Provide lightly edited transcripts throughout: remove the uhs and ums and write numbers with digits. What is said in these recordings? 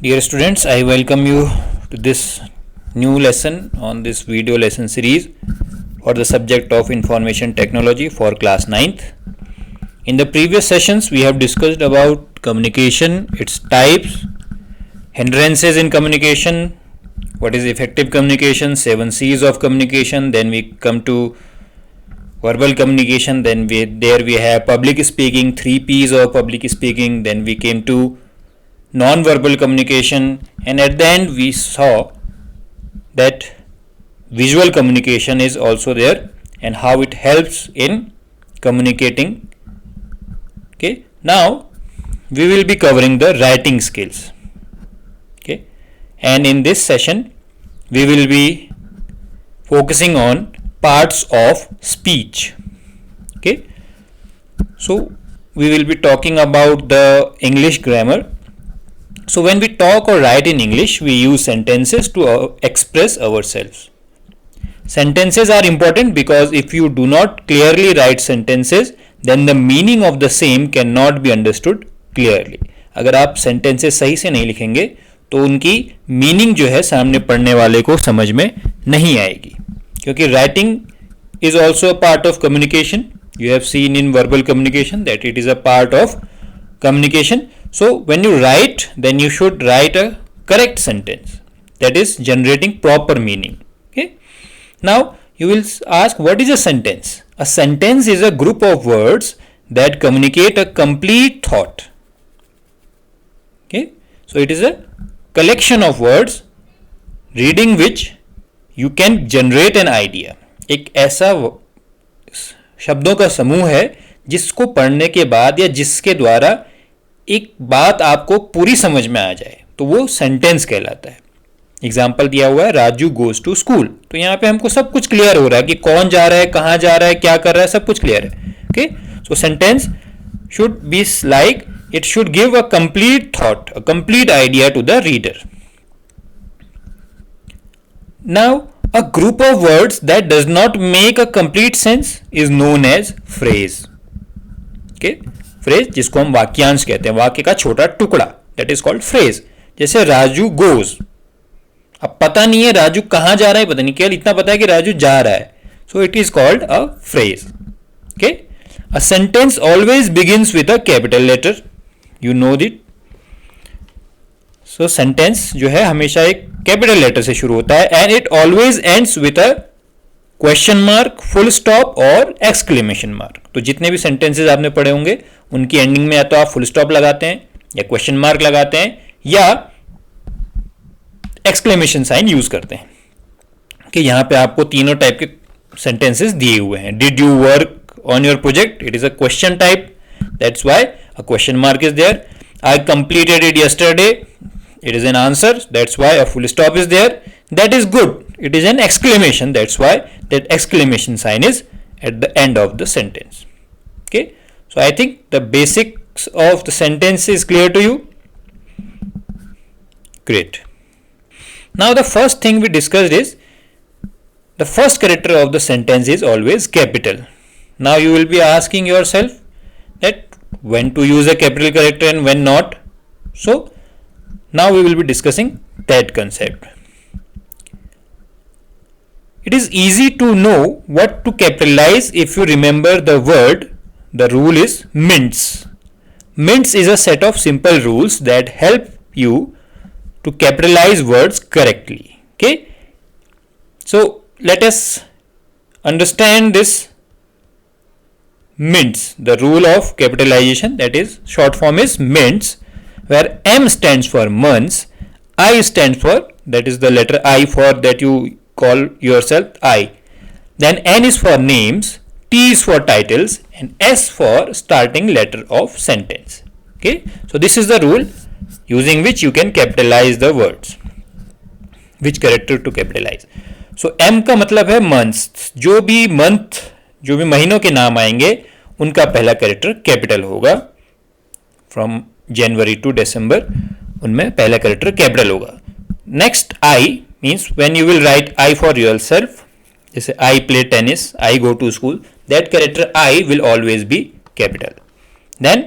Dear students, I welcome you to this new lesson on this video lesson series for the subject of information technology for class 9th. In the previous sessions, we have discussed about communication, its types, hindrances in communication, what is effective communication, 7 C's of communication. Then we come to verbal communication. Then we have public speaking, 3 P's of public speaking. Then we came to non-verbal communication, and at the end we saw that visual communication is also there and how it helps in communicating. Okay, now we will be covering the writing skills. Okay, and in this session we will be focusing on parts of speech. Okay, so we will be talking about the English grammar. So when we talk or write in English, we use sentences to express ourselves. Sentences are important because if you do not clearly write sentences, then the meaning of the same cannot be understood clearly. अगर आप sentences सही से नहीं लिखेंगे तो उनकी meaning जो है सामने पढ़ने वाले को समझ में नहीं आएगी, क्योंकि writing is also a part of communication. You have seen in verbal communication that it is a part of communication. So when you write, then you should write a correct sentence that is generating proper meaning. Okay. Now you will ask, what is a sentence? A sentence is a group of words that communicate a complete thought. Okay. So it is a collection of words reading which you can generate an idea. एक ऐसा शब्दों का समूह है जिसको पढ़ने के बाद या जिसके द्वारा एक बात आपको पूरी समझ में आ जाए तो वो सेंटेंस कहलाता है. एग्जाम्पल दिया हुआ है राजू गोज टू स्कूल, तो यहाँ पे हमको सब कुछ क्लियर हो रहा है कि कौन जा रहा है, कहाँ जा रहा है, क्या कर रहा है, सब कुछ क्लियर है. Okay, so sentence should be like it should give a complete thought, a complete idea to the reader. Now a group of words that does not make a complete sense is known as phrase. Okay, phrase जिसको हम वाक्यांश कहते हैं, वाक्य का छोटा टुकड़ा, that is called phrase. जैसे राजू goes, अब पता नहीं है राजू कहाँ जा रहा है, पता नहीं, केवल इतना पता है कि राजू जा रहा है, so it is called a phrase. Okay, a sentence always begins with a capital letter, you know it. So sentence जो है हमेशा एक कैपिटल लेटर से शुरू होता है and it always ends with a question mark, full stop और exclamation mark. तो जितने भी सेंटेंसेस आपने पढ़े होंगे उनकी एंडिंग में या तो आप फुल स्टॉप लगाते हैं या क्वेश्चन मार्क लगाते हैं या एक्सक्लेमेशन साइन यूज करते हैं. कि यहाँ पे आपको तीनों टाइप के सेंटेंसेस दिए हुए हैं. Did you work on your project, it is a question type, that's why a question mark is there. I completed it yesterday, it is an answer, that's why a full stop is there. That is good, it is an exclamation, that's why that exclamation sign is at the end of the sentence. Okay, so I think the basics of the sentence is clear to you. Great. Now the first thing we discussed is the first character of the sentence is always capital. Now you will be asking yourself that when to use a capital character and when not. So now we will be discussing that concept. It is easy to know what to capitalize if you remember the word. The rule is mints. Mints is a set of simple rules that help you to capitalize words correctly. Okay, so let us understand this mints, the rule of capitalization, that is short form is mints, where M stands for months, I stands for, that is the letter I for that you call yourself I, then N is for names, T is for titles, and S for starting letter of sentence. Okay, so this is the rule using which you can capitalize the words. Which character to capitalize? So M का मतलब है months, जो भी month, जो भी महीनों के नाम आएंगे उनका पहला कैरेक्टर कैपिटल होगा. फ्रॉम जनवरी टू दिसंबर उनमें पहला कैरेक्टर कैपिटल होगा. Next I means when you will write I for yourself, जैसे I play tennis, I go to school, that character I will always be capital. Then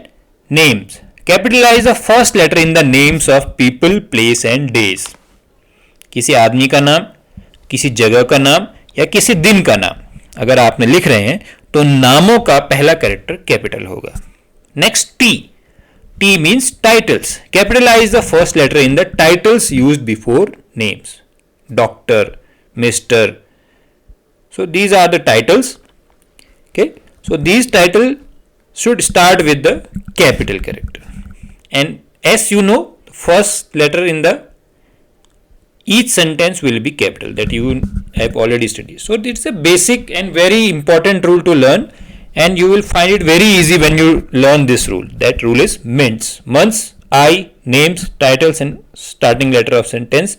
names. Capitalize the first letter in the names of people, place and days. किसी आदमी का नाम, किसी जगह का नाम या किसी दिन का नाम अगर आपने लिख रहे हैं तो नामों का पहला कैरेक्टर कैपिटल होगा। Next T, T means titles. Capitalize the first letter in the titles used before names, doctor, mister. So these are the titles. Okay, so these title should start with the capital character, and as you know, first letter in the each sentence will be capital, that you have already studied. So it's a basic and very important rule to learn, and you will find it very easy when you learn this rule. That rule is mints, months, I, names, titles and starting letter of sentence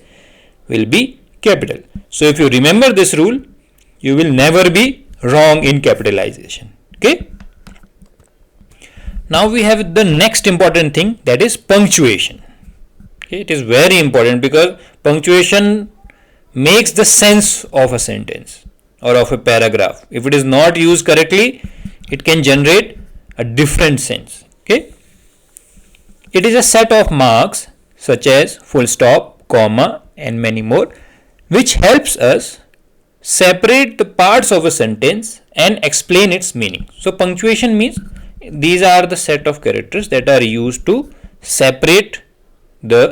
will be capital. So if you remember this rule, you will never be wrong in capitalization. Okay, now we have the next important thing, that is punctuation. Okay, it is very important because punctuation makes the sense of a sentence or of a paragraph. If it is not used correctly, it can generate a different sense. Okay, it is a set of marks such as full stop, comma and many more, which helps us separate the parts of a sentence and explain its meaning. So punctuation means these are the set of characters that are used to separate the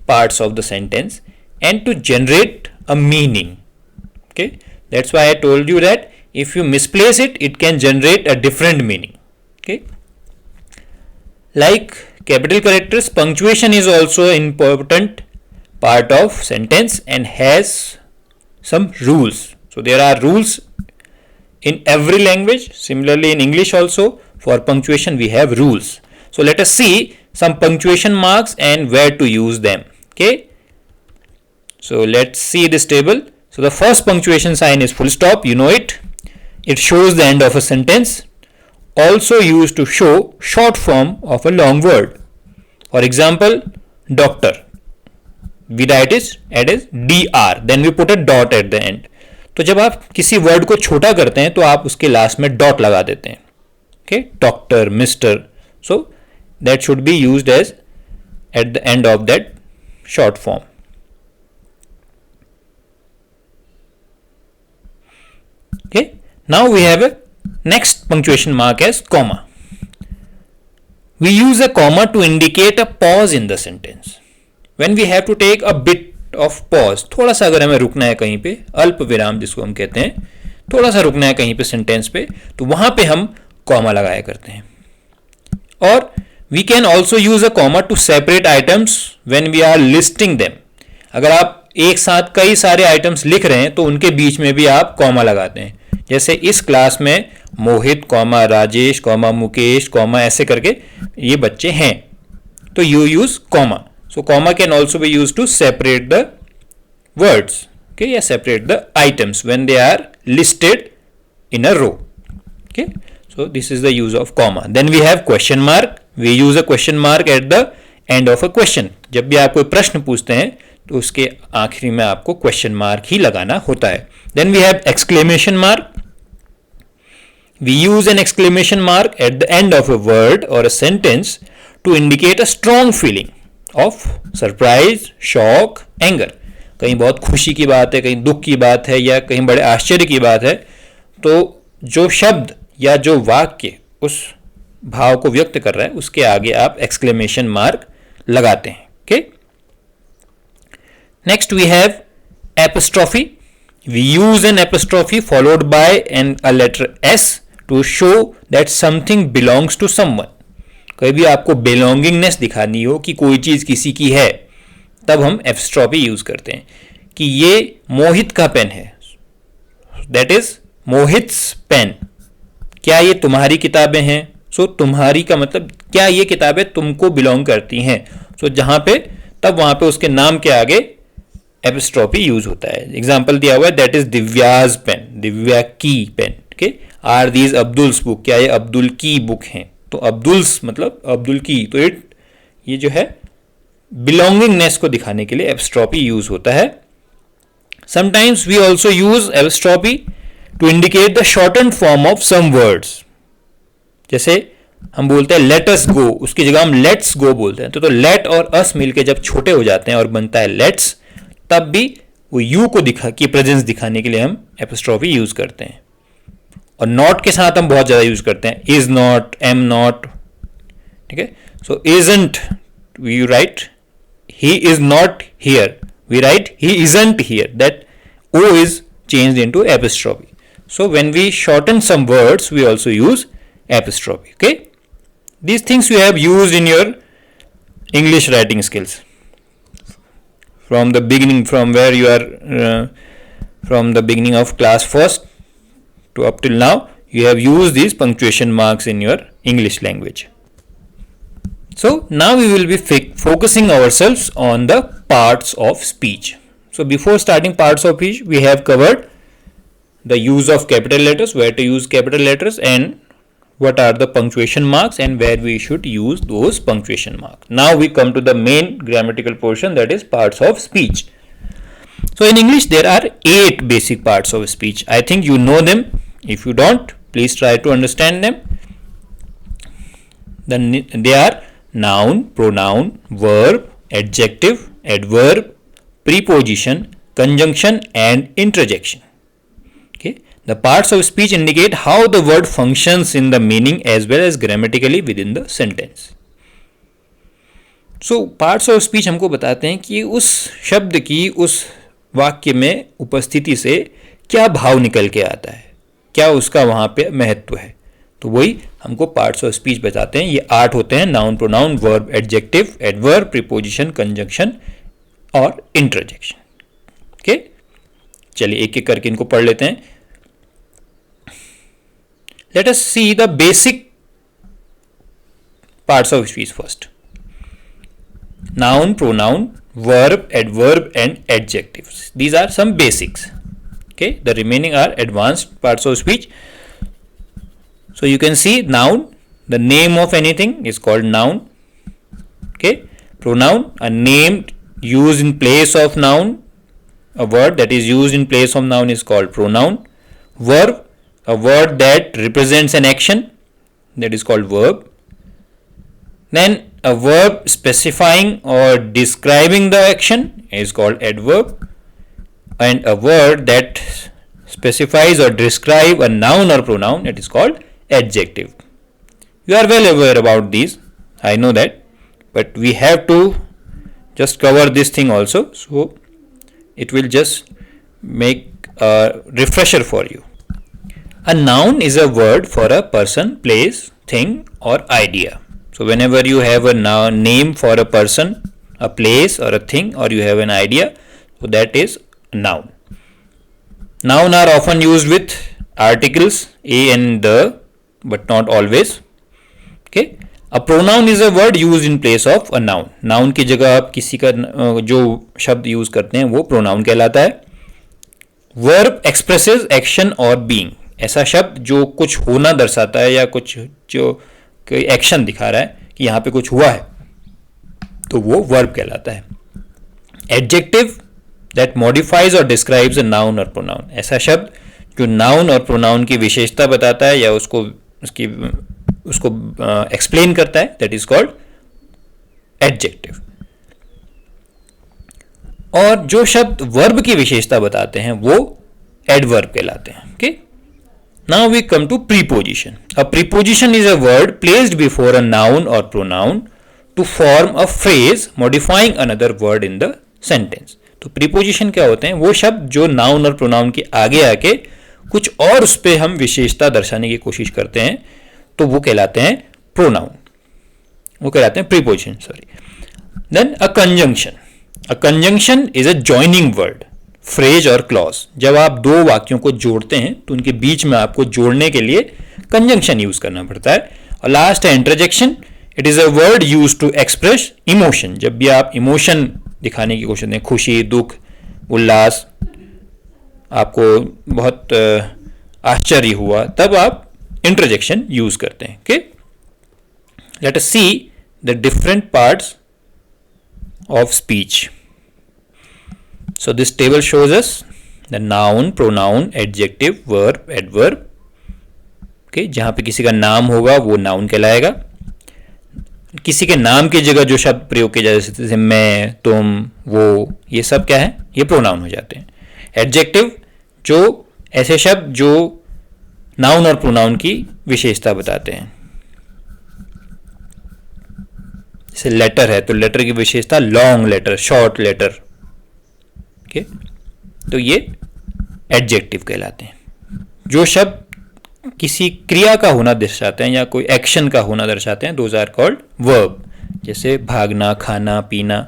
parts of the sentence and to generate a meaning. Okay, that's why I told you that if you misplace it, it can generate a different meaning. Okay, like capital characters, punctuation is also an important part of sentence and has some rules. So there are rules in every language. Similarly in English also, for punctuation we have rules. So let us see some punctuation marks and where to use them. Okay, so let's see this table. So the first punctuation sign is full stop, you know it. It shows the end of a sentence, also used to show short form of a long word. For example, doctor, we write it as dr, then we put a dot at the end. तो जब आप किसी word को छोटा करते हैं तो आप उसके लास्ट में डॉट लगा देते हैं. Okay, doctor, mister, so that should be used as at the end of that short form. Okay, now we have a next punctuation mark as comma. We use a comma to indicate a pause in the sentence. When we have to take a bit of pause, थोड़ा सा अगर हमें रुकना है कहीं पे, अल्प विराम जिसको हम कहते हैं, थोड़ा सा रुकना है कहीं पे सेंटेंस पे, तो वहां पे हम कॉमा लगाया करते हैं. और we can also use a comma to separate items when we are listing them. अगर आप एक साथ कई सारे आइटम्स लिख रहे हैं तो उनके बीच में भी आप कॉमा लगाते हैं. जैसे इस क्लास में Mohit comma Rajesh comma Mukesh comma ऐसे करके ये बच्चे हैं, तो you use comma. So comma can also be use to separate the words, okay, या separate the items when they are listed in a row. Okay, so this is the use of comma. Then we have question mark. We use a question mark at the end of a question. जब भी आप कोई प्रश्न पूछते हैं तो उसके आखिरी में आपको क्वेश्चन मार्क ही लगाना होता है. Then we have exclamation mark. We use an exclamation mark at the end of a word or a sentence to indicate a strong feeling of surprise, shock, anger. कहीं बहुत खुशी की बात है, कहीं दुख की बात है या कहीं बड़े आश्चर्य की बात है, तो जो शब्द या जो वाक्य उस भाव को व्यक्त कर रहा है उसके आगे आप exclamation mark लगाते हैं. Okay? Next we have apostrophe. We use an apostrophe followed by a letter S to show that something belongs to someone. कभी भी आपको belongingness दिखानी हो कि कोई चीज़ किसी की है, तब हम apostrophe यूज करते हैं कि ये मोहित का पेन है. That is Mohit's pen. क्या ये तुम्हारी किताबें हैं? सो तुम्हारी का मतलब क्या ये किताबें तुमको बिलोंग करती हैं? सो जहाँ पे तब वहाँ पे उसके नाम के आगे एपिस्ट्रॉफी यूज होता है. एग्जाम्पल दिया हुआ है, that is Divya's pen, Divya की pen. Okay, are these Abdul's book, क्या ये अब्दुल की बुक हैं? तो अब्दुल्स मतलब अब्दुल की, तो ये जो है बिलोंगिंगनेस को दिखाने के लिए एपिस्ट्रॉफी यूज होता है. Sometimes we also use apostrophe to indicate the shortened form of some words. जैसे हम बोलते हैं लेट अस गो, उसकी जगह हम लेट्स गो बोलते हैं। तो लेट और अस मिलके जब छोटे हो जाते हैं और बनता है लेट्स, तब भी वो यू को दिखा की प्रेजेंस दिखाने के लिए हम एपोस्ट्रोफी यूज करते हैं। और नॉट के साथ हम बहुत ज्यादा यूज करते हैं, इज नॉट, एम नॉट, ठीक है। So isn't we write he is not here, we write he isn't here, that o is changed into apostrophe. So when we shorten some words we also use apostrophe. Okay, these things you have used in your English writing skills from the beginning, from where you are from the beginning of class first to up till now. You have used these punctuation marks in your English language. So now we will be focusing ourselves on the parts of speech. So before starting parts of speech, we have covered the use of capital letters, where to use capital letters, and what are the punctuation marks and where we should use those punctuation marks. Now we come to the main grammatical portion, that is parts of speech. So in English there are 8 basic parts of speech. I think you know them. If you don't, please try to understand them. Then they are noun, pronoun, verb, adjective, adverb, preposition, conjunction and interjection. Okay, the parts of speech indicate how the word functions in the meaning as well as grammatically within the sentence. So parts of speech हमको बताते हैं कि उस शब्द की उस वाक्य में उपस्थिति से क्या भाव निकल के आता है, क्या उसका वहाँ पे महत्व है। तो वही हमको पार्ट्स ऑफ स्पीच बताते हैं। ये 8 होते हैं, noun, pronoun, verb, adjective, adverb, preposition, conjunction और इंटरजेक्शन। ओके, चलिए एक एक करके इनको पढ़ लेते हैं। Let us see the basic parts of speech first. Noun, pronoun, verb, adverb and adjectives. These are some basics. Okay, the remaining are advanced parts of speech. So you can see noun, the name of anything is called noun. Okay, pronoun, a name used in place of noun, a word that is used in place of noun is called pronoun. Verb, a word that represents an action, that is called verb. Then a verb specifying or describing the action is called adverb, and a word that specifies or describe a noun or pronoun, it is called adjective. You are well aware about these, I know that, but we have to just cover this thing also, so it will just make a refresher for you. A noun is a word for a person, place, thing or idea. So whenever you have a name for a person, a place or a thing, or you have an idea, so that is noun. Noun are often used with articles a and the, but not always. Okay, a pronoun is a word used in place of a noun. Noun की जगह आप किसी का जो शब्द use करते हैं वो pronoun कहलाता है. Verb expresses action or being. ऐसा शब्द जो कुछ होना दर्शाता है या कुछ जो कोई एक्शन दिखा रहा है कि यहाँ पे कुछ हुआ है, तो वो वर्ब कहलाता है. एडजेक्टिव दैट मॉडिफाइज और डिस्क्राइब्स अ नाउन और प्रोनाउन. ऐसा शब्द जो नाउन और प्रोनाउन की विशेषता बताता है या उसको एक्सप्लेन करता है, दैट इज कॉल्ड एडजेक्टिव. और जो शब्द वर्ब की विशेषता बताते हैं वो एडवर्ब कहलाते हैं. Okay, now we come to preposition. A preposition is a word placed before a noun or pronoun to form a phrase modifying another word in the sentence. तो preposition क्या होते हैं? वो शब्द जो noun और pronoun के आगे आके कुछ और उस पे हम विशेषता दर्शाने की कोशिश करते हैं, तो वो कहलाते हैं pronoun, वो कहलाते हैं preposition. Then a conjunction. A conjunction is a joining word, phrase और क्लॉज. जब आप दो वाक्यों को जोड़ते हैं तो उनके बीच में आपको जोड़ने के लिए कंजंक्शन यूज करना पड़ता है. और लास्ट है interjection. It is a word use to express emotion. जब भी आप इमोशन दिखाने की कोशिश करते हैं, खुशी, दुख, उल्लास, आपको बहुत आश्चर्य हुआ, तब आप इंटरजेक्शन यूज करते हैं. Okay, let us see the different parts of speech. So this table shows us the noun, pronoun, adjective, verb, adverb. Okay, okay, जहाँ पे किसी का नाम होगा वो नाउन कहलाएगा। किसी के नाम की जगह जो शब्द प्रयोग किए जाते हैं जैसे मैं, तुम, वो, ये सब क्या है, ये प्रोनाउन हो जाते हैं। एडजेक्टिव जो ऐसे शब्द जो नाउन और प्रोनाउन की विशेषता बताते हैं। जैसे लेटर है तो लेटर की विशेषता long letter, short letter, okay, तो ये एडजेक्टिव कहलाते हैं। जो शब्द किसी क्रिया का होना दर्शाते हैं या कोई एक्शन का होना दर्शाते हैं, दोज आर कॉल्ड वर्ब। जैसे भागना, खाना, पीना,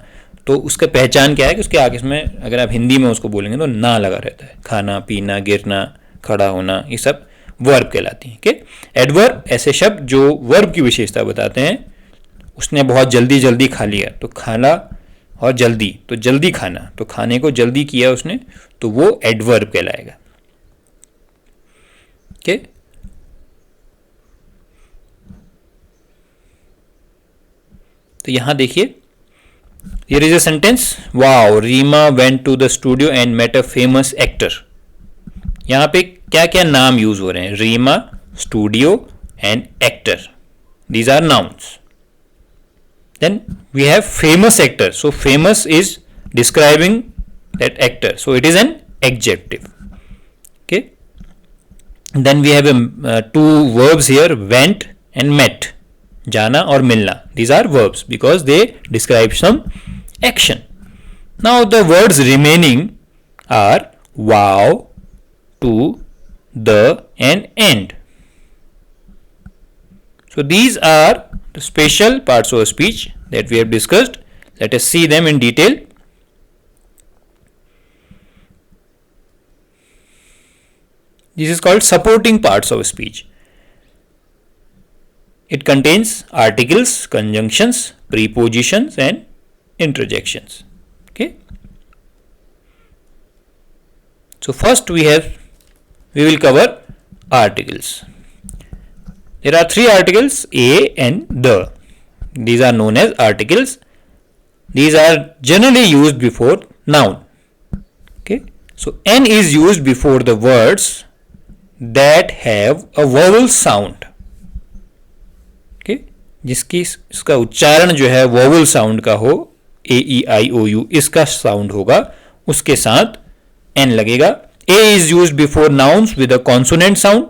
तो उसका पहचान क्या है कि उसके आगे इसमें अगर आप हिंदी में उसको बोलेंगे तो ना लगा रहता है। खाना, पीना, गिरना, खड़ा होना, ये सब वर्ब कहलाती हैं। ओके, एडवर्ब ऐसे शब्द जो वर्ब की विशेषता बताते हैं। उसने बहुत जल्दी जल्दी खा लिया तो खाना, और जल्दी तो जल्दी खाना, तो खाने को जल्दी किया उसने, तो वो एडवर्ब कहलाएगा। ओके, तो यहां देखिए, here is a sentence, wow Reema went to the studio and met a famous actor. यहां पे क्या क्या नाम यूज हो रहे हैं, Reema, studio and actor, these are nouns. Then we have famous actor, so famous is describing that actor, so it is an adjective. Okay, then we have two verbs here, went and met, jana or milna, these are verbs because they describe some action. Now the words remaining are wow, to, the and end. So these are the special parts of speech that we have discussed. Let us see them in detail. This is called supporting parts of speech. It contains articles, conjunctions, prepositions and interjections. Okay. So first we will cover articles. There are three articles, a and the. These are known as articles. These are generally used before noun. Okay, so n is used before the words that have a vowel sound. Okay, जिसकी इसका उच्चारण जो है vowel sound का हो, a e i o u इसका sound होगा, उसके साथ n लगेगा. a is used before nouns with a consonant sound.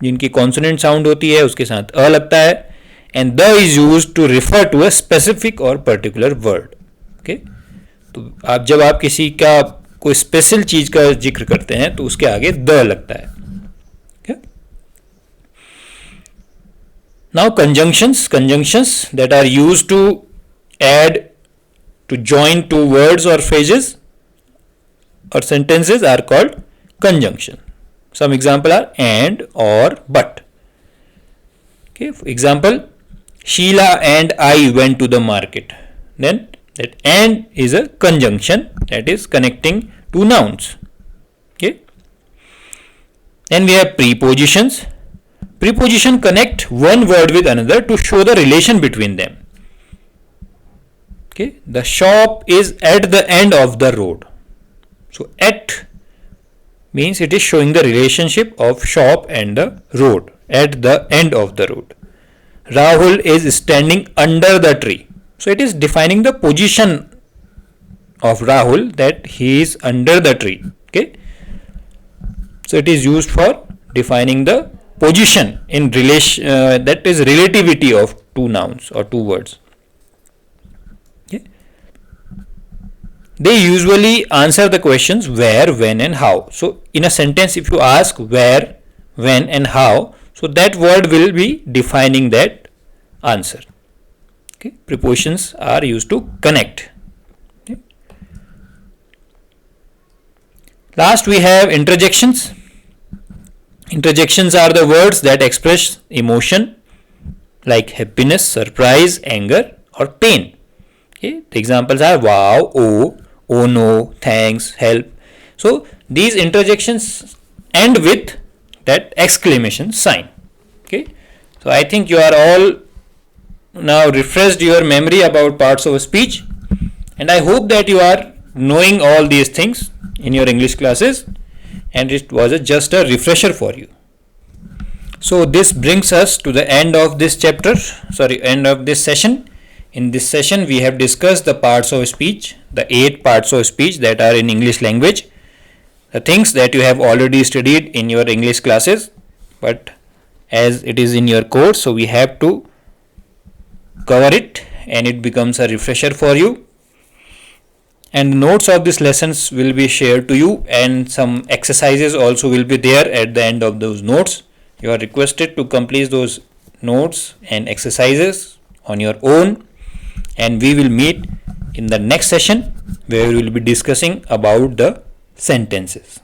जिनकी कॉन्सोनेंट साउंड होती है उसके साथ अ लगता है. And the is used to refer to a specific और पर्टिकुलर वर्ड. ओके, तो आप जब आप किसी का कोई स्पेशल चीज का जिक्र करते हैं तो उसके आगे द लगता है. Okay, now conjunctions that are used to add, to join two words और फ्रेजेस और sentences are called conjunction. Some example are and, or, but. Okay, for example, Sheila and I went to the market. Then that and is a conjunction that is connecting two nouns. Okay. Then we have prepositions. Preposition connect one word with another to show the relation between them. Okay, the shop is at the end of the road. So at means it is showing the relationship of shop and the road, at the end of the road. Rahul is standing under the tree. So it is defining the position of Rahul, that he is under the tree. Okay, so it is used for defining the position in relation, that is relativity of two nouns or two words. They usually answer the questions where, when and how. So in a sentence if you ask where, when and how, so that word will be defining that answer. Okay, prepositions are used to connect. Okay. Last we have interjections. Interjections are the words that express emotion like happiness, surprise, anger or pain. Okay, the examples are wow, oh no, thanks, help. So these interjections end with that exclamation sign. Okay, so I think you are all now refreshed your memory about parts of speech, and I hope that you are knowing all these things in your English classes, and it was just a refresher for you. So this brings us to the end of this end of this session. In this session, we have discussed the parts of speech, the 8 parts of speech that are in English language, the things that you have already studied in your English classes, but as it is in your course, so we have to cover it and it becomes a refresher for you. And notes of these lessons will be shared to you, and some exercises also will be there at the end of those notes. You are requested to complete those notes and exercises on your own, and we will meet in the next session where we will be discussing about the sentences.